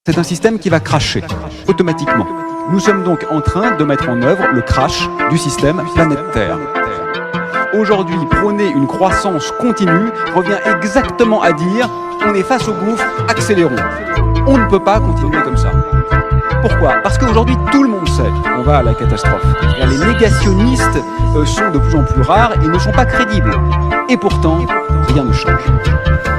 C'est un système qui va crasher, automatiquement. Nous sommes donc en train de mettre en œuvre le crash du système planète Terre. Aujourd'hui, prôner une croissance continue revient exactement à dire on est face au gouffre, accélérons. On ne peut pas continuer comme ça. Pourquoi ? Parce qu'aujourd'hui, tout le monde sait qu'on va à la catastrophe. Les négationnistes sont de plus en plus rares et ne sont pas crédibles. Et pourtant, rien ne change.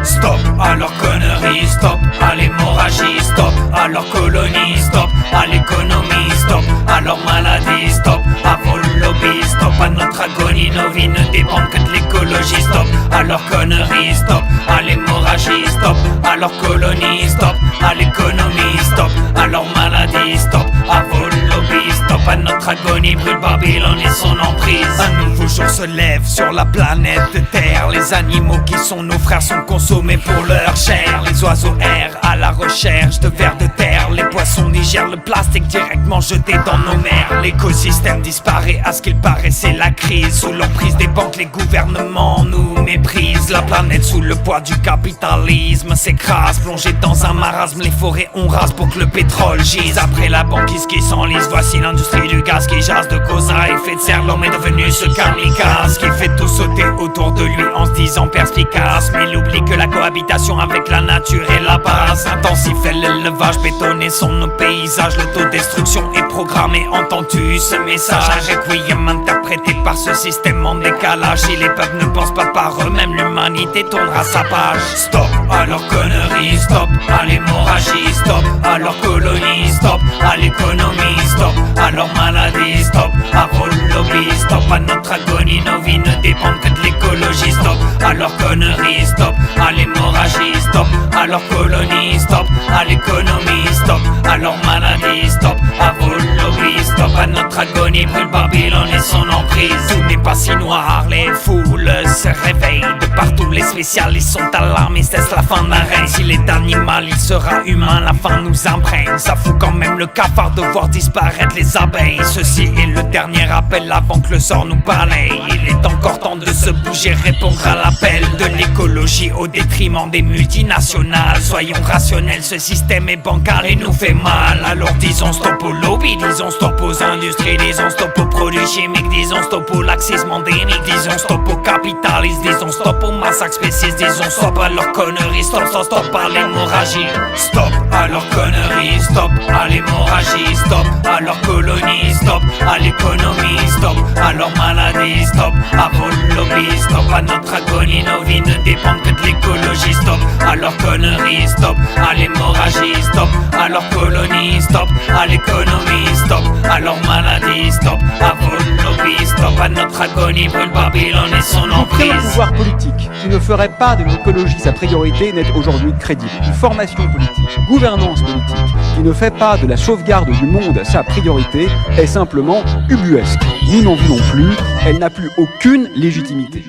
Stop à leur connerie, stop à l'hémorragie, stop à leur colonie, stop à l'économie, stop à leur maladie, stop à vos lobbies, stop à notre agonie, nos vies ne dépendent que de l'écologie, stop à leur connerie, stop à l'hémorragie, stop à leur colonie, stop à l'économie, stop à leur maladie, stop à vos lobbies, stop à notre agonie, brûle Babylone et son emprise. Un nouveau jour se lève sur la planète Terre, les animaux qui sont nos frères sont consommés pour leur chair, les oiseaux errent à la recherche de vers de terre, les poissons digèrent le plastique directement jeté dans nos mers, l'écosystème disparaît à ce qu'il paraît, c'est la crise, sous l'emprise des banques les gouvernements nous méprisent, la planète sous le poids du capitalisme s'écrase, plongée dans un marasme, les forêts on rase pour que le pétrole gise, après la banquise qui s'enlise, voici l'industrie du gaz qui jase de cause à effet de serre, l'homme est devenu ce kamikaze qui fait tout sauter autour de lui en se disant perspicace, mais il oublie que la cohabitation avec la nature est la base, intensifie l'élevage, bétonné sont nos paysages, l'autodestruction est programmée, entends-tu ce message, un requiem interprété par ce système en décalage, si les peuples ne pensent pas par eux-mêmes, l'humanité tournera sa page. Stop à leur connerie, stop à l'hémorragie, stop à leur colonie, stop à l'économie, stop à leur maladie, stop à vos lobbies, stop à notre agonie, nos vies ne dépendent que de l'écologie, stop à leur connerie, stop à l'hémorragie, stop à leur colonie, stop à l'économie, stop à leur maladie, stop à vos lobbies, stop à notre agonie, brûle Babylone et son emprise. Tout n'est pas si noir, les foules se réveillent de partout, les spécialistes sont alarmistes, est-ce la fin d'un règne? S'il est animal, il sera humain, la fin nous imprègne, ça fout quand même le cafard de voir disparaître les abeilles. Ceci est le dernier appel avant que le sort nous balaye, il est encore temps de se bouger, répondre à l'appel de l'écologie au détriment des multinationales. Soyons rationnels, ce système est bancal et nous fait mal, alors disons stop au lobby, disons stop aux industries, disons stop aux produits chimiques, disons stop au laxisme endémique, disons stop aux capitalistes, disons stop aux massacres spécistes, disons stop à leurs conneries, stop, stop, stop à l'hémorragie, stop à leurs conneries, stop à l'hémorragie, stop à leur colonie, stop à l'économie, stop à leur maladie, stop à vos lobbies, stop à notre agonie, nos vies ne dépendent que de l'écologie, stop à leur conneries, stop à l'hémorragie, stop à leur colonie, stop à l'économie, stop à leur maladie, stop à vos lobbies, stop à notre agonie, brûle Babylone et son emprise. Aucun pouvoir politique qui ne ferait pas de l'écologie sa priorité n'est aujourd'hui crédible. Une formation politique, gouvernance politique qui ne fait pas de la sauvegarde du monde sa priorité est simplement ubuesque. Nous n'en voulons plus, elle n'a plus aucune légitimité.